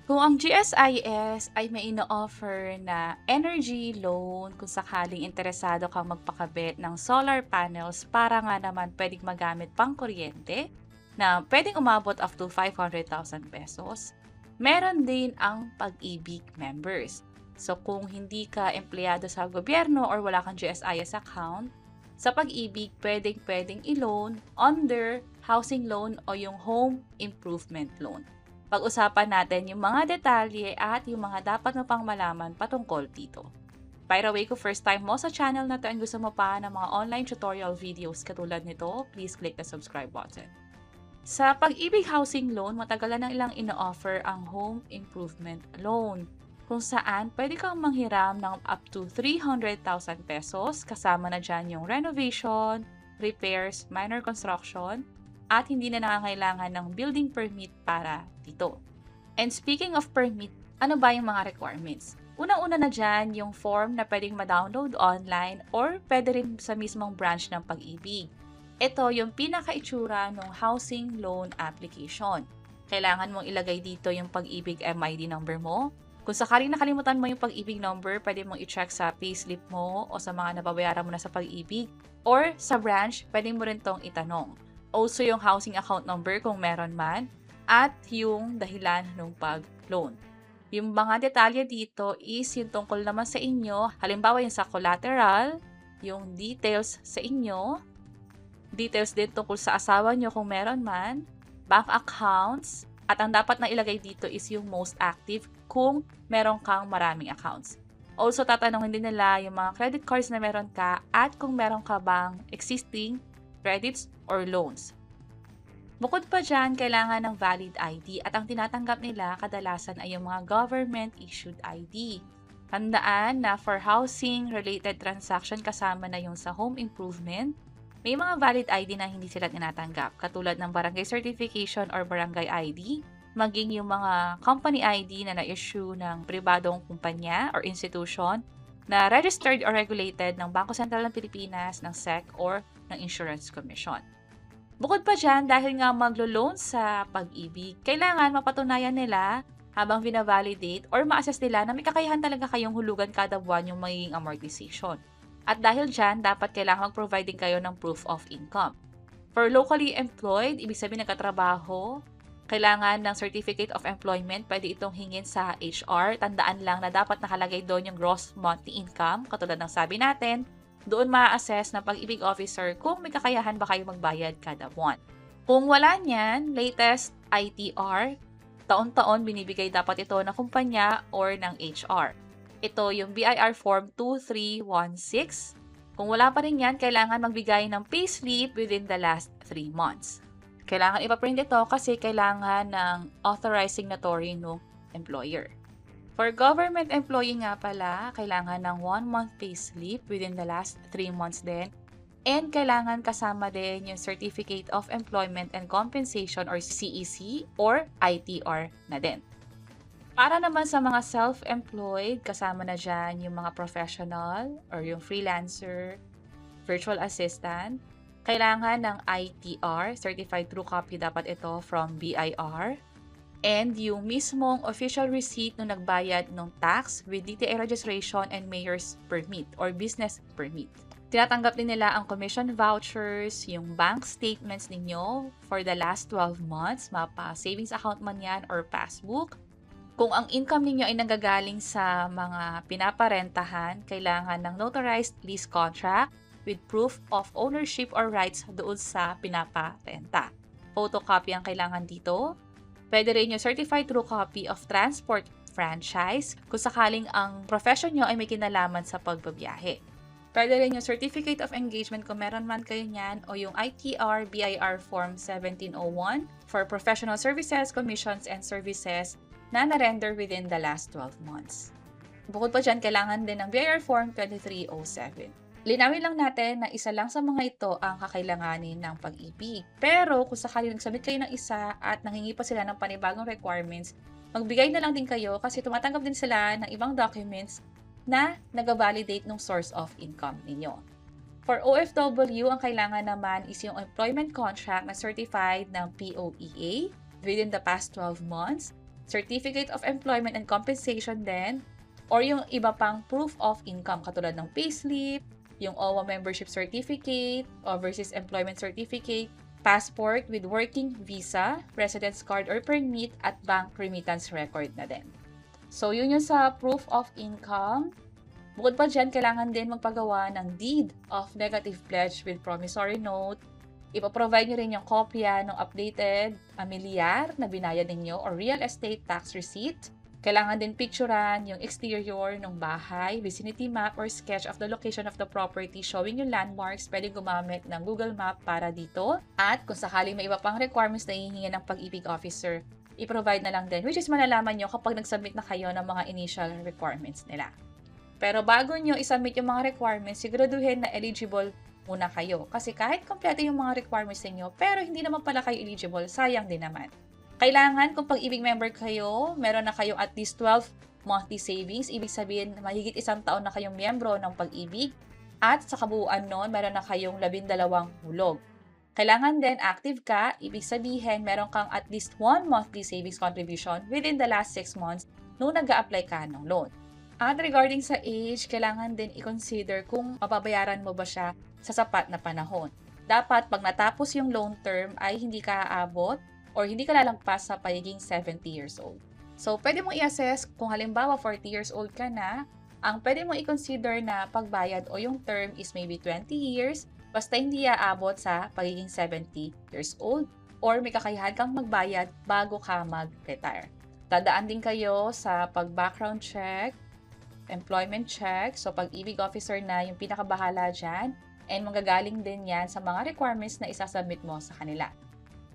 Kung ang GSIS ay may ino-offer na energy loan kung sakaling interesado kang magpakabit ng solar panels para nga naman pwedeng magamit pang kuryente na pwedeng umabot up to 500,000 pesos, meron din ang Pag-ibig members. So kung hindi ka empleyado sa gobyerno or wala kang GSIS account, sa Pag-ibig pwedeng i-loan under housing loan o yung home improvement loan. Pag-usapan natin yung mga detalye at yung mga dapat mo pang malaman patungkol dito. By the way, kung first time mo sa channel na to and gusto mo pa ng mga online tutorial videos katulad nito, please click the subscribe button. Sa Pag-ibig Housing Loan, matagal na ilang ino-offer ang Home Improvement Loan, kung saan pwede kang manghiram ng up to 300,000 pesos, kasama na dyan yung renovation, repairs, minor construction, at hindi na nangangailangan ng building permit para dito. And speaking of permit, ano ba yung mga requirements? Unang-una na dyan yung form na pwedeng ma-download online or pwede rin sa mismong branch ng Pag-ibig. Ito yung pinaka-itsura ng housing loan application. Kailangan mong ilagay dito yung Pag-ibig MID number mo. Kung sakaling nakalimutan mo yung Pag-ibig number, pwede mong i-check sa payslip mo o sa mga nababayaran mo na sa Pag-ibig. Or sa branch, pwede mo rin tong itanong. Also yung housing account number kung meron man, at yung dahilan ng pag-loan. Yung mga detalye dito is yung tungkol naman sa inyo, halimbawa yung sa collateral, yung details sa inyo, details din tungkol sa asawa nyo kung meron man, bank accounts, at ang dapat na ilagay dito is yung most active kung meron kang maraming accounts. Also, tatanungin din nila yung mga credit cards na meron ka at kung meron ka bang existing credits or loans. Bukod pa dyan, kailangan ng valid ID at ang tinatanggap nila kadalasan ay yung mga government-issued ID. Tandaan na for housing-related transaction kasama na yung sa home improvement, may mga valid ID na hindi sila tinatanggap, katulad ng barangay certification or barangay ID, maging yung mga company ID na na-issue ng pribadong kumpanya or institution na registered or regulated ng Bangko Sentral ng Pilipinas, ng SEC, or ng Insurance Commission. Bukod pa dyan, dahil nga maglo-loan sa Pag-ibig, kailangan mapatunayan nila habang binavalidate or ma-assess nila na may kakayahan talaga kayong hulugan kada buwan yung magiging amortization. At dahil dyan, dapat kailangan mag-provide din kayo ng proof of income. For locally employed, ibig sabihin nagkatrabaho, kailangan ng Certificate of Employment, pwede itong hingin sa HR. Tandaan lang na dapat nakalagay doon yung gross monthly income, katulad ng sabi natin, doon ma-assess ng Pag-ibig officer kung may kakayahan ba kayo magbayad kada buwan. Kung wala niyan, latest ITR, taon-taon binibigay dapat ito ng kumpanya or ng HR. Ito yung BIR Form 2316. Kung wala pa rin yan, kailangan magbigay ng payslip within the last 3 months. Kailangan ipaprint ito kasi kailangan ng authorized signatory ng employer. For government employee nga pala, kailangan ng 1-month payslip within the last 3 months din. And kailangan kasama din yung Certificate of Employment and Compensation or CEC or ITR na din. Para naman sa mga self-employed, kasama na dyan yung mga professional or yung freelancer, virtual assistant. Kailangan ng ITR, Certified True Copy dapat ito from BIR. And yung mismong official receipt nung nagbayad ng tax with DTI registration and mayor's permit or business permit. Tinatanggap din nila ang commission vouchers, yung bank statements ninyo for the last 12 months, mapa savings account man yan or passbook. Kung ang income ninyo ay nanggagaling sa mga pinaparentahan, kailangan ng notarized lease contract with proof of ownership or rights doon sa pinaparenta. Photocopy ang kailangan dito. Pwede rin yung Certified True Copy of Transport Franchise kung sakaling ang profession nyo ay may kinalaman sa pagbabiyahe. Pwede rin yung Certificate of Engagement kung meron man kayo niyan o yung ITR BIR Form 1701 for professional services, commissions, and services na na-render within the last 12 months. Bukod pa dyan, kailangan din ng BIR Form 2307. Linawin lang natin na isa lang sa mga ito ang kakailanganin ng Pag-ibig. Pero kung sakaling nagsubmit kayo ng isa at nangingi pa sila ng panibagong requirements, magbigay na lang din kayo kasi tumatanggap din sila ng ibang documents na nag-validate ng source of income ninyo. For OFW, ang kailangan naman is yung employment contract na certified ng POEA within the past 12 months, Certificate of Employment and Compensation din, or yung iba pang proof of income katulad ng payslip, yung OWA membership certificate, overseas employment certificate, passport with working visa, residence card or permit, at bank remittance record na din. So, yun yung sa proof of income. Bukod pa dyan, kailangan din magpagawa ng deed of negative pledge with promissory note. Ipaprovide nyo rin yung kopya ng updated amilyar na binayad ninyo or real estate tax receipt. Kailangan din picturean yung exterior ng bahay, vicinity map or sketch of the location of the property showing yung landmarks. Pwede gumamit ng Google Map para dito. At kung sakaling may iba pang requirements na hihingi ng pag-ibig officer, i-provide na lang din, which is malalaman nyo kapag nag-submit na kayo ng mga initial requirements nila. Pero bago nyo i-submit yung mga requirements, siguraduhin na eligible muna kayo. Kasi kahit kompleto yung mga requirements ninyo, pero hindi naman pala kayo eligible, sayang din naman. Kailangan kung pag-ibig member kayo, meron na kayong at least 12 monthly savings. Ibig sabihin, mahigit 1 taon na kayong miyembro ng pag-ibig. At sa kabuuan nun, meron na kayong 12 hulog. Kailangan din active ka. Ibig sabihin, meron kang at least 1 monthly savings contribution within the last 6 months nung nag-a-apply ka ng loan. At regarding sa age, kailangan din i-consider kung mababayaran mo ba siya sa sapat na panahon. Dapat pag natapos yung loan term ay hindi ka aabot or hindi ka lalagpas sa pagiging 70 years old. So, pwede mong i-assess kung halimbawa 40 years old ka na, ang pwede mong i-consider na pagbayad o yung term is maybe 20 years, basta hindi aabot sa pagiging 70 years old or may kakayahan kang magbayad bago ka mag-retire. Tandaan din kayo sa pag-background check, employment check, so pag-ibig officer na yung pinakabahala dyan, and manggagaling din yan sa mga requirements na isasubmit mo sa kanila.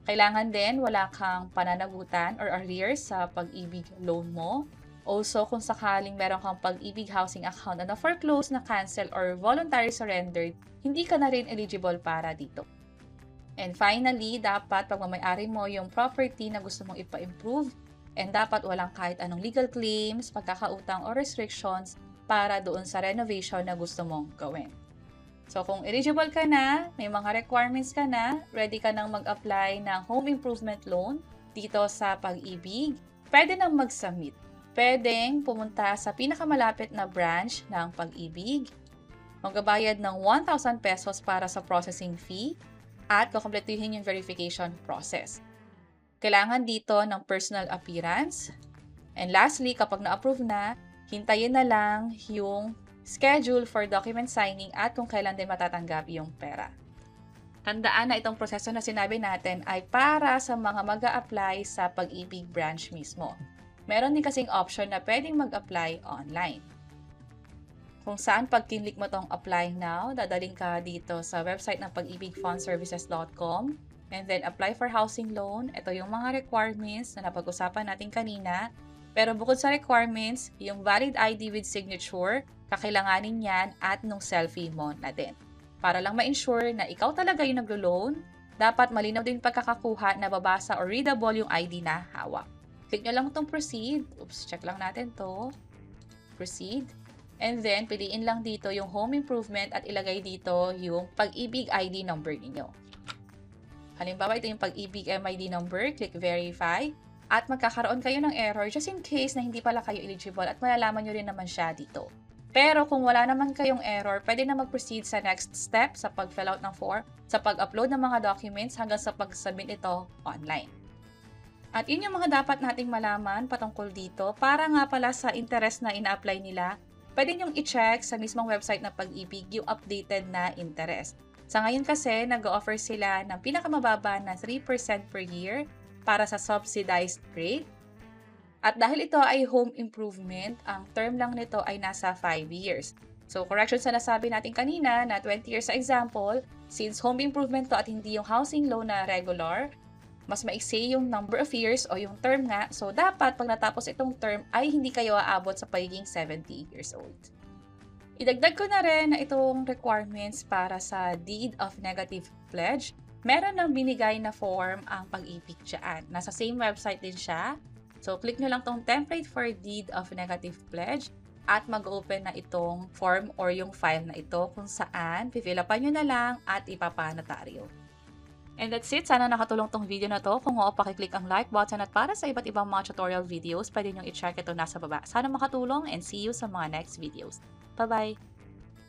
Kailangan din wala kang pananagutan or arrears sa pag-ibig loan mo. Also, kung sakaling meron kang pag-ibig housing account na na-foreclose, na-cancel, or voluntary surrendered, hindi ka na rin eligible para dito. And finally, dapat pagmamay-ari mo yung property na gusto mong ipa-improve and dapat walang kahit anong legal claims, pagkakautang o restrictions para doon sa renovation na gusto mong gawin. So, kung eligible ka na, may mga requirements ka na, ready ka nang mag-apply ng home improvement loan dito sa Pag-ibig, pwede nang mag-submit. Pwedeng pumunta sa pinakamalapit na branch ng Pag-ibig, magbabayad ng 1,000 pesos para sa processing fee, at kukumpletuhin yung verification process. Kailangan dito ng personal appearance. And lastly, kapag na-approve na, hintayin na lang yung schedule for document signing at kung kailan din matatanggap yung pera. Tandaan na itong proseso na sinabi natin ay para sa mga mag-a-apply sa Pag-ibig branch mismo. Meron din kasing option na pwedeng mag-apply online. Kung saan pag kinlik mo tong apply now, dadaling ka dito sa website ng pag-ibigfundservices.com and then apply for housing loan. Ito yung mga requirements na napag-usapan natin kanina. Pero bukod sa requirements, yung valid ID with signature, kakailanganin yan at nung selfie mo na din. Para lang ma-ensure na ikaw talaga yung naglo-loan, dapat malinaw din pagkakakuha na babasa or readable yung ID na hawak. Click nyo lang itong proceed. Oops, check lang natin to. Proceed. And then, piliin lang dito yung home improvement at ilagay dito yung Pag-ibig ID number ninyo. Halimbawa, ito yung Pag-ibig MID number. Click verify. At magkakaroon kayo ng error just in case na hindi pala kayo eligible at malalaman nyo rin naman siya dito. Pero kung wala naman kayong error, pwede na mag-proceed sa next step sa pag-fill out ng form, sa pag-upload ng mga documents hanggang sa pag-submit ito online. At yun yung mga dapat nating malaman patungkol dito para nga pala sa interest na ina-apply nila, pwede nyong i-check sa mismong website ng Pag-ibig yung updated na interest. Sa ngayon kasi, nag-offer sila ng pinakamababa na 3% per year para sa subsidized rate. At dahil ito ay home improvement, ang term lang nito ay nasa 5 years. So, correction sa nasabi natin kanina na 20 years sa example, since home improvement to at hindi yung housing loan na regular, mas maiksi yung number of years o yung term nga. So, dapat pag natapos itong term ay hindi kayo aabot sa pagiging 70 years old. Idagdag ko na rin na itong requirements para sa Deed of Negative Pledge. Meron ng binigay na form ang Pag-ibig dyan. Nasa same website din siya. So, click nyo lang tong template for Deed of Negative Pledge at mag-open na itong form or yung file na ito kung saan, fill upan nyo na lang at ipapanotaryo. And that's it. Sana nakatulong tong video na to. Kung oo, pakiclick ang like button at para sa iba't ibang mga tutorial videos, pwede nyo i-check ito nasa baba. Sana makatulong and see you sa mga next videos. Bye-bye!